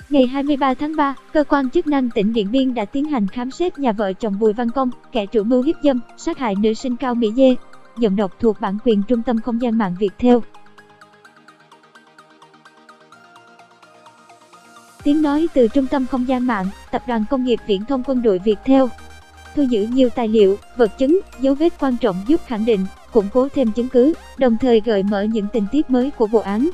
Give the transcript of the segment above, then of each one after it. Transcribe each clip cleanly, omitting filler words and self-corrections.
Ngày 23 tháng 3, cơ quan chức năng tỉnh Điện Biên đã tiến hành khám xét nhà vợ chồng Bùi Văn Công, kẻ chủ mưu hiếp dâm, sát hại nữ sinh Cao Mỹ Dê. Giọng đọc thuộc bản quyền Trung tâm Không gian mạng Viettel. Tiếng nói từ Trung tâm Không gian mạng, Tập đoàn Công nghiệp Viễn thông Quân đội Viettel. Thu giữ nhiều tài liệu, vật chứng, dấu vết quan trọng giúp khẳng định, củng cố thêm chứng cứ, đồng thời gợi mở những tình tiết mới của vụ án.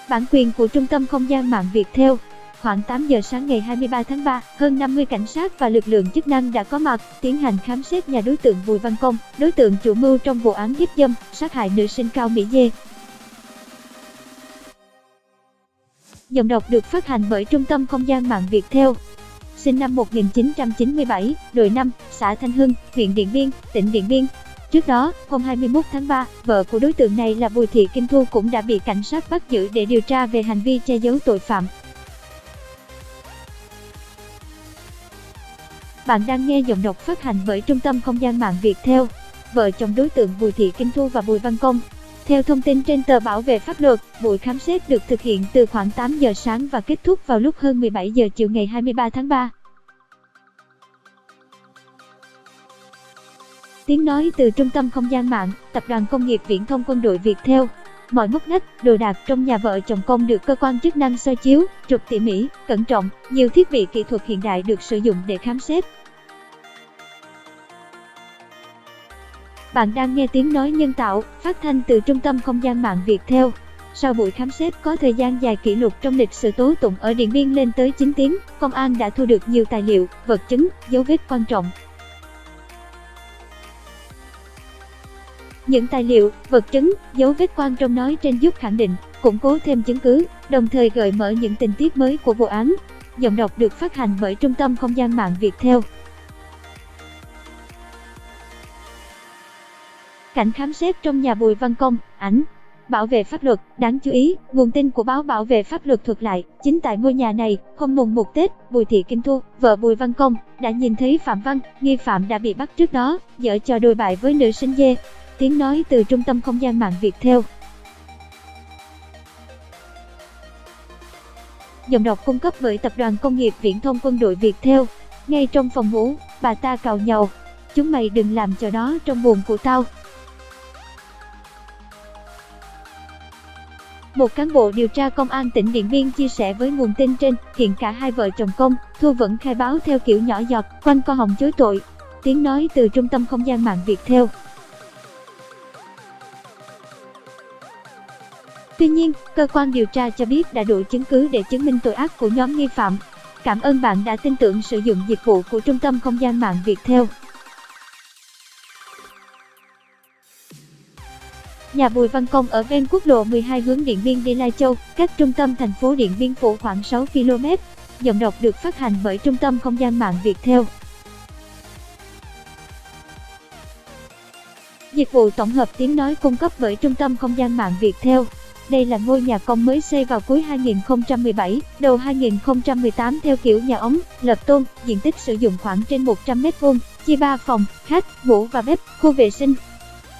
Bản quyền của Trung tâm Không gian mạng Viettel. Khoảng 8 giờ sáng ngày 23 tháng 3, hơn 50 cảnh sát và lực lượng chức năng đã có mặt, tiến hành khám xét nhà đối tượng Bùi Văn Công, đối tượng chủ mưu trong vụ án hiếp dâm, sát hại nữ sinh Cao Mỹ Dê. Giọng đọc được phát hành bởi Trung tâm Không gian mạng Viettel. Sinh năm 1997, đội 5, xã Thanh Hưng, huyện Điện Biên, tỉnh Điện Biên. Trước đó, hôm 21 tháng 3, vợ của đối tượng này là Bùi Thị Kim Thu cũng đã bị cảnh sát bắt giữ để điều tra về hành vi che giấu tội phạm. Bạn đang nghe giọng đọc phát hành bởi Trung tâm Không gian mạng Viettel. Vợ chồng đối tượng Bùi Thị Kim Thu và Bùi Văn Công. Theo thông tin trên tờ Bảo vệ pháp luật, buổi khám xét được thực hiện từ khoảng 8 giờ sáng và kết thúc vào lúc hơn 17 giờ chiều ngày 23 tháng 3. Tiếng nói từ Trung tâm Không gian mạng, Tập đoàn Công nghiệp Viễn thông Quân đội Viettel. Mọi ngóc ngách, đồ đạc trong nhà vợ chồng Công được cơ quan chức năng soi chiếu, chụp tỉ mỉ, cẩn trọng, nhiều thiết bị kỹ thuật hiện đại được sử dụng để khám xét. Bạn đang nghe tiếng nói nhân tạo, phát thanh từ Trung tâm Không gian mạng Viettel. Sau buổi khám xét có thời gian dài kỷ lục trong lịch sử tố tụng ở Điện Biên lên tới 9 tiếng, công an đã thu được nhiều tài liệu, vật chứng, dấu vết quan trọng. Những tài liệu, vật chứng, dấu vết quan trọng nói trên giúp khẳng định, củng cố thêm chứng cứ, đồng thời gợi mở những tình tiết mới của vụ án. Giọng đọc được phát hành bởi Trung tâm Không gian mạng Viettel. Cảnh khám xét trong nhà Bùi Văn Công, ảnh. Bảo vệ pháp luật, đáng chú ý, nguồn tin của báo Bảo vệ pháp luật thuật lại, chính tại ngôi nhà này, hôm mùng 1 Tết, Bùi Thị Kim Thu, vợ Bùi Văn Công, đã nhìn thấy Phạm Văn, nghi phạm đã bị bắt trước đó, giở trò đồi bại với nữ sinh Dê. Tiếng nói từ Trung tâm Không gian mạng Viettel. Giọng đọc cung cấp bởi Tập đoàn Công nghiệp Viễn thông Quân đội Viettel. Ngay trong phòng ngủ, bà ta càu nhàu. Chúng mày đừng làm trò đó trong buồng của tao. Một cán bộ điều tra công an tỉnh Điện Biên chia sẻ với nguồn tin trên, hiện cả hai vợ chồng Công, Thu vẫn khai báo theo kiểu nhỏ giọt, quanh co họng chối tội. Tiếng nói từ Trung tâm Không gian mạng Viettel. Tuy nhiên, cơ quan điều tra cho biết đã đủ chứng cứ để chứng minh tội ác của nhóm nghi phạm. Cảm ơn bạn đã tin tưởng sử dụng dịch vụ của Trung tâm Không gian mạng Viettel. Nhà Bùi Văn Công ở ven quốc lộ 12 hướng Điện Biên đi Lai Châu, cách trung tâm thành phố Điện Biên Phủ khoảng 6 km. Giọng đọc được phát hành bởi Trung tâm Không gian mạng Viettel. Dịch vụ tổng hợp tiếng nói cung cấp bởi Trung tâm Không gian mạng Viettel. Đây là ngôi nhà Công mới xây vào cuối 2017, đầu 2018 theo kiểu nhà ống, lợp tôn, diện tích sử dụng khoảng trên 100 m², chia 3 phòng, khách, ngủ và bếp, khu vệ sinh.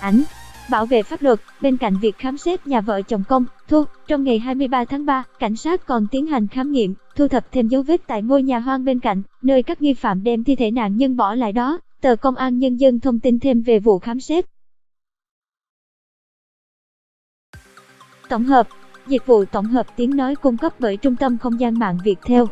Ảnh. Bảo vệ pháp luật, bên cạnh việc khám xét nhà vợ chồng Công, Thu, trong ngày 23 tháng 3, cảnh sát còn tiến hành khám nghiệm, thu thập thêm dấu vết tại ngôi nhà hoang bên cạnh, nơi các nghi phạm đem thi thể nạn nhân bỏ lại đó. Tờ Công an Nhân dân thông tin thêm về vụ khám xét. Tổng hợp. Dịch vụ tổng hợp tiếng nói cung cấp bởi Trung tâm Không gian mạng Viettel.